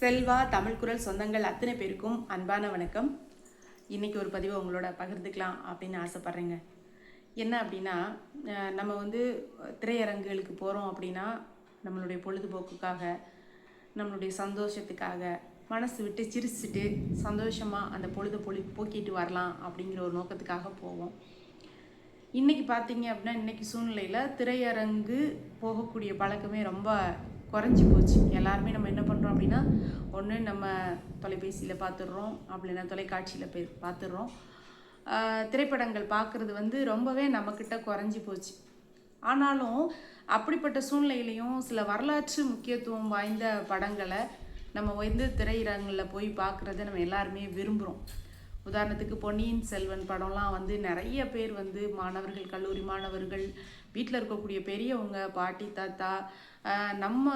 செல்வா தமிழ் குரல் சொந்தங்கள் அத்தனை பேருக்கும் அன்பான வணக்கம். இன்றைக்கி ஒரு பதிவை உங்களோட பகிர்ந்துக்கலாம் அப்படின்னு ஆசைப்பட்றேங்க. என்ன அப்படின்னா, நம்ம திரையரங்குகளுக்கு போகிறோம் அப்படின்னா நம்மளுடைய பொழுதுபோக்குக்காக, நம்மளுடைய சந்தோஷத்துக்காக, மனசு விட்டு சிரிச்சுட்டு சந்தோஷமாக அந்த பொழுது போக்கிட்டு வரலாம் அப்படிங்கிற ஒரு நோக்கத்துக்காக போவோம். இன்றைக்கி பார்த்தீங்க அப்படின்னா, இன்றைக்கி சூழ்நிலையில் திரையரங்கு போகக்கூடிய பழக்கமே ரொம்ப குறைஞ்சி போச்சு. எல்லாருமே நம்ம என்ன பண்ணுறோம் அப்படின்னா, ஒன்று நம்ம தொலைபேசியில் பார்த்துடுறோம், அப்படின்னா தொலைக்காட்சியில் பார்த்துடுறோம். திரைப்படங்கள் பார்க்குறது ரொம்பவே நம்மக்கிட்ட குறைஞ்சி போச்சு. ஆனாலும் அப்படிப்பட்ட சூழ்நிலையிலையும் சில வரலாற்று முக்கியத்துவம் வாய்ந்த படங்களை நம்ம திரையரங்கில் போய் பார்க்குறத நம்ம எல்லாருமே விரும்புகிறோம். உதாரணத்துக்கு பொன்னியின் செல்வன் படம்லாம் நிறைய பேர் மாணவர்கள், கல்லூரி மாணவர்கள், வீட்டில் இருக்கக்கூடிய பெரியவங்க, பாட்டி தாத்தா, நம்ம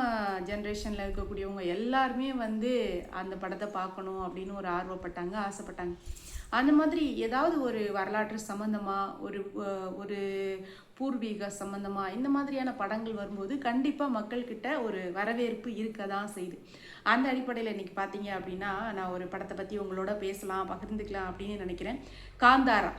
ஜென்ரேஷனில் இருக்கக்கூடியவங்க எல்லாருமே அந்த படத்தை பார்க்கணும் அப்படின்னு ஒரு ஆர்வப்பட்டாங்க, ஆசைப்பட்டாங்க. அந்த மாதிரி ஏதாவது ஒரு வரலாற்று சம்மந்தமாக, ஒரு பூர்வீக சம்மந்தமாக இந்த மாதிரியான படங்கள் வரும்போது கண்டிப்பாக மக்கள்கிட்ட ஒரு வரவேற்பு இருக்க தான் செய்யுது. அந்த அடிப்படையில் இன்றைக்கி பார்த்தீங்க அப்படின்னா, நான் ஒரு படத்தை பற்றி உங்களோட பேசலாம், பகிர்ந்துக்கலாம் அப்படின்னு நினைக்கிறேன். காந்தாரா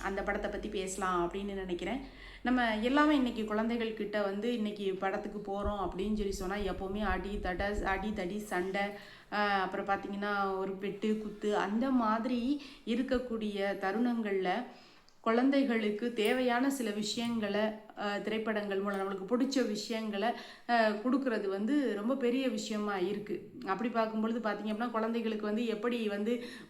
அந்த படத்தை பற்றி பேசலாம் அப்படின்னு நினைக்கிறேன். நம்ம எல்லாமே இன்றைக்கி குழந்தைகள்கிட்ட இன்றைக்கி படத்துக்கு போகிறோம் அப்படின்னு சொன்னால் எப்போவுமே அடி தடி சண்டை, அப்புறம் பார்த்திங்கன்னா ஒரு வெட்டு குத்து, அந்த மாதிரி இருக்கக்கூடிய தருணங்களில் குழந்தைகளுக்கு தேவையான சில விஷயங்களை திரைப்படங்கள் மூலம் நம்மளுக்கு பிடிச்ச விஷயங்களை கொடுக்கறது ரொம்ப பெரிய விஷயமா இருக்குது. அப்படி பார்க்கும்பொழுது பார்த்திங்க அப்படின்னா, குழந்தைகளுக்கு எப்படி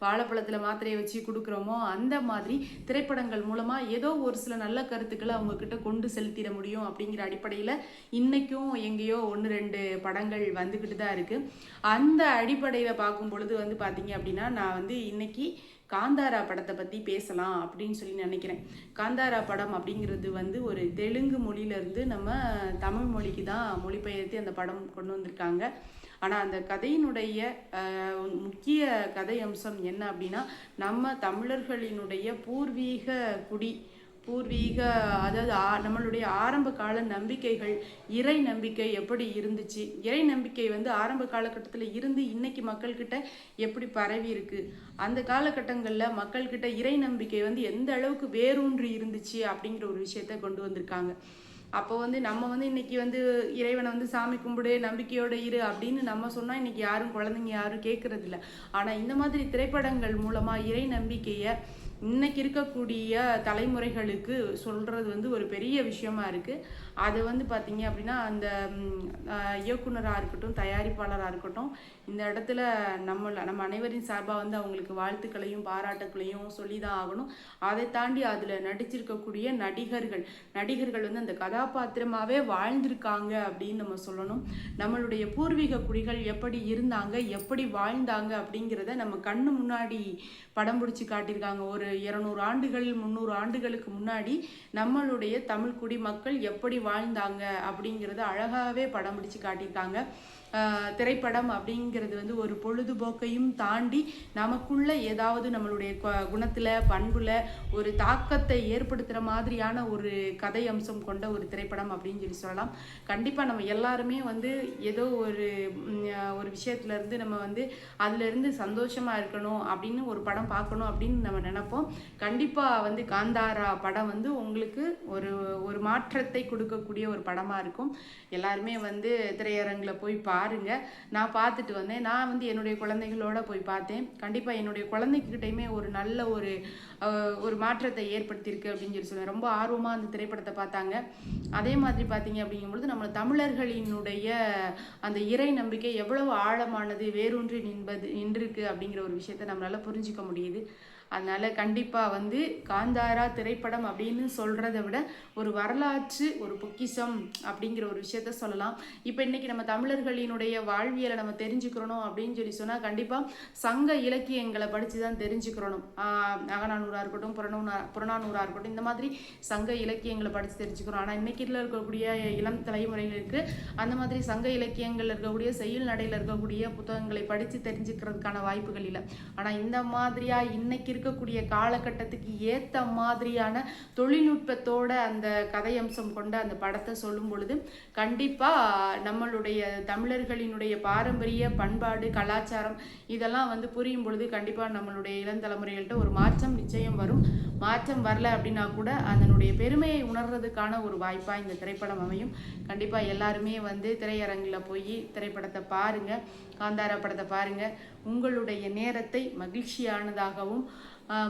வாழைப்பழத்தில் மாத்திரையை வச்சு கொடுக்குறோமோ அந்த மாதிரி திரைப்படங்கள் மூலமாக ஏதோ ஒரு சில நல்ல கருத்துக்களை அவங்கக்கிட்ட கொண்டு செலுத்திட முடியும் அப்படிங்கிற அடிப்படையில் இன்றைக்கும் எங்கேயோ 1-2 படங்கள் வந்துக்கிட்டு தான் இருக்குது. அந்த அடிப்படையில் பார்க்கும் பொழுது பார்த்திங்க அப்படின்னா, நான் இன்றைக்கி காந்தாரா படத்தை பற்றி பேசலாம் அப்படின்னு சொல்லி நினைக்கிறேன். காந்தாரா படம் அப்படிங்கிறது ஒரு தெலுங்கு மொழியிலேருந்து நம்ம தமிழ் மொழிக்கு தான் மொழிபெயர்த்து அந்த படம் கொண்டு வந்திருக்காங்க. ஆனால் அந்த கதையினுடைய முக்கிய கதை அம்சம் என்ன அப்படின்னா, நம்ம தமிழர்களினுடைய அதாவது நம்மளுடைய ஆரம்ப கால நம்பிக்கைகள், இறை நம்பிக்கை எப்படி இருந்துச்சு, இறை நம்பிக்கை ஆரம்ப காலகட்டத்தில் இருந்து இன்னைக்கு மக்கள்கிட்ட எப்படி பரவி இருக்கு, அந்த காலகட்டங்களில் மக்கள்கிட்ட இறை நம்பிக்கை எந்த அளவுக்கு வேரூன்றி இருந்துச்சு அப்படிங்கிற ஒரு விஷயத்த கொண்டு வந்திருக்காங்க. அப்போ நம்ம இன்னைக்கு இறைவனை சாமி கும்பிடு, நம்பிக்கையோடு இரு அப்படின்னு நம்ம சொன்னால் இன்னைக்கு குழந்தைங்க யாரும் கேட்கறதில்ல. ஆனால் இந்த மாதிரி திரைப்படங்கள் மூலமாக இறை நம்பிக்கையை இன்னைக்கு இருக்கக்கூடிய தலைமுறைகளுக்கு சொல்கிறது ஒரு பெரிய விஷயமா இருக்குது. அது பார்த்திங்க அப்படின்னா, அந்த இயக்குனராக இருக்கட்டும், தயாரிப்பாளராக இருக்கட்டும், இந்த இடத்துல நம்ம அனைவரின் சார்பாக அவங்களுக்கு வாழ்த்துக்களையும் பாராட்டுக்களையும் சொல்லி தான் ஆகணும். அதை தாண்டி அதில் நடிச்சிருக்கக்கூடிய நடிகர்கள் அந்த கதாபாத்திரமாகவே வாழ்ந்திருக்காங்க அப்படின்னு நம்ம சொல்லணும். நம்மளுடைய பூர்வீக குடிகள் எப்படி இருந்தாங்க, எப்படி வாழ்ந்தாங்க அப்படிங்கிறத நம்ம கண்ணு முன்னாடி படம் பிடிச்சி காட்டியிருக்காங்க. ஒரு 200 ஆண்டுகள் 300 ஆண்டுகளுக்கு முன்னாடி நம்மளுடைய தமிழ் குடிமக்கள் எப்படி வாழ்ந்தாங்க அப்படிங்கிறத அழகாகவே படம் பிடிச்சி காட்டியிருக்காங்க. திரைப்படம் அப்படிங்கிறது ஒரு பொழுதுபோக்கையும் தாண்டி நமக்குள்ள ஏதாவது நம்மளுடைய குணத்தில், பண்புல ஒரு தாக்கத்தை ஏற்படுத்துகிற மாதிரியான ஒரு கதை அம்சம் கொண்ட ஒரு திரைப்படம் அப்படின்னு சொல்லலாம். கண்டிப்பாக நம்ம எல்லாருமே ஏதோ ஒரு விஷயத்துலேருந்து நம்ம அதுலேருந்து சந்தோஷமாக இருக்கணும் அப்படின்னு ஒரு படம் பார்க்கணும் அப்படின்னு நம்ம நினைப்போம். கண்டிப்பாக காந்தாரா படம் உங்களுக்கு ஒரு மாற்றத்தை கொடுக்கக்கூடிய ஒரு படமாக இருக்கும். எல்லாருமே திரையரங்கில் போய் பாருங்க. நான் பார்த்துட்டு வந்தேன். நான் என்னுடைய குழந்தைகளோட போய் பார்த்தேன். கண்டிப்பாக என்னுடைய குழந்தைகிட்டையுமே ஒரு நல்ல ஒரு மாற்றத்தை ஏற்படுத்தியிருக்கு அப்படின்னு சொல்லுவேன். ரொம்ப ஆர்வமாக அந்த திரைப்படத்தை பார்த்தாங்க. அதே மாதிரி பார்த்தீங்க அப்படிங்கும்பொழுது நம்ம தமிழர்களினுடைய அந்த இறை நம்பிக்கை எவ்வளவு ஆழமானது, வேரூன்றி நின்றிருக்கு அப்படிங்கிற ஒரு விஷயத்தை நம்மளால் புரிஞ்சிக்க முடியுது. அதனால் கண்டிப்பாக காந்தாரா திரைப்படம் அப்படின்னு சொல்கிறத விட ஒரு வரலாற்று, ஒரு பொக்கிஷம் அப்படிங்கிற ஒரு விஷயத்த சொல்லலாம். இப்போ இன்றைக்கி நம்ம தமிழர்களினுடைய வாழ்வியலை நம்ம தெரிஞ்சுக்கிறணும் அப்படின்னு சொன்னால் கண்டிப்பாக சங்க இலக்கியங்களை படித்து தான் தெரிஞ்சுக்கிறணும். அகநானூறாக இருக்கட்டும், புறநானூறாக இருக்கட்டும், இந்த மாதிரி சங்க இலக்கியங்களை படித்து தெரிஞ்சுக்கிறோம். ஆனால் இன்றைக்கி இருக்கக்கூடிய இளம் தலைமுறைகளுக்கு அந்த மாதிரி சங்க இலக்கியங்கள் இருக்கக்கூடிய, செய்யுள் நடையில் இருக்கக்கூடிய புத்தகங்களை படித்து தெரிஞ்சுக்கிறதுக்கான வாய்ப்புகள் இல்லை. ஆனால் இந்த மாதிரியாக இன்னைக்கு இருக்கக்கூடிய காலகட்டத்துக்கு ஏற்ற மாதிரியான தொழில்நுட்பத்தோட அந்த கதையம்சம் கொண்ட அந்த படத்தை சொல்லும் பொழுது கண்டிப்பாக நம்மளுடைய தமிழர்களினுடைய பாரம்பரிய பண்பாடு கலாச்சாரம் இதெல்லாம் வந்து புரியும் பொழுது கண்டிப்பாக நம்மளுடைய இளந்தலைமுறைகள்கிட்ட ஒரு மாற்றம் நிச்சயம் வரும். மாற்றம் வரல அப்படின்னா கூட அதனுடைய பெருமையை உணர்றதுக்கான ஒரு வாய்ப்பாக இந்த திரைப்படம் அமையும். கண்டிப்பாக எல்லாருமே வந்து திரையரங்கில் போய் திரைப்படத்தை பாருங்கள், காந்தாரா படத்தை பாருங்கள். உங்களுடைய நேரத்தை மகிழ்ச்சியானதாகவும்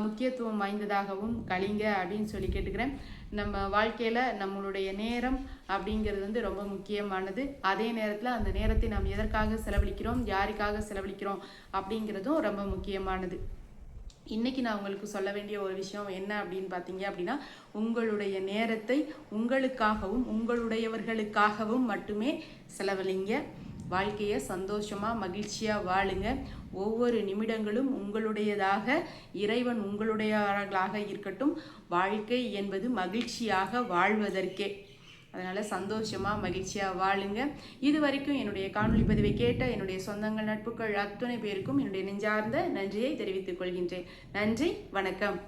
முக்கியத்துவம் வாய்ந்ததாகவும் கழிங்க அப்படின்னு சொல்லி கேட்டுக்கிறேன். நம்ம வாழ்க்கையில் நம்மளுடைய நேரம் அப்படிங்கிறது வந்து ரொம்ப முக்கியமானது. அதே நேரத்தில் அந்த நேரத்தை நாம் எதற்காக செலவழிக்கிறோம், யாருக்காக செலவழிக்கிறோம் அப்படிங்கிறதும் ரொம்ப முக்கியமானது. இன்றைக்கி நான் உங்களுக்கு சொல்ல வேண்டிய ஒரு விஷயம் என்ன அப்படின்னு பார்த்தீங்க அப்படின்னா, உங்களுடைய நேரத்தை உங்களுக்காகவும் உங்களுடையவர்களுக்காகவும் மட்டுமே செலவழிங்க. வாழ்க்கையை சந்தோஷமாக மகிழ்ச்சியாக வாழுங்க. ஒவ்வொரு நிமிடங்களும் உங்களுடையதாக, இறைவன் உங்களுடையவர்களாக இருக்கட்டும். வாழ்க்கை என்பது மகிழ்ச்சியாக வாழ்வதற்கே. அதனால் சந்தோஷமாக மகிழ்ச்சியாக வாழுங்க. இது வரைக்கும் என்னுடைய காணொலி பதிவை கேட்ட என்னுடைய சொந்தங்கள் நட்புகள் அத்தனை பேருக்கும் என்னுடைய நெஞ்சார்ந்த நன்றியை தெரிவித்துக் கொள்கின்றேன். நன்றி, வணக்கம்.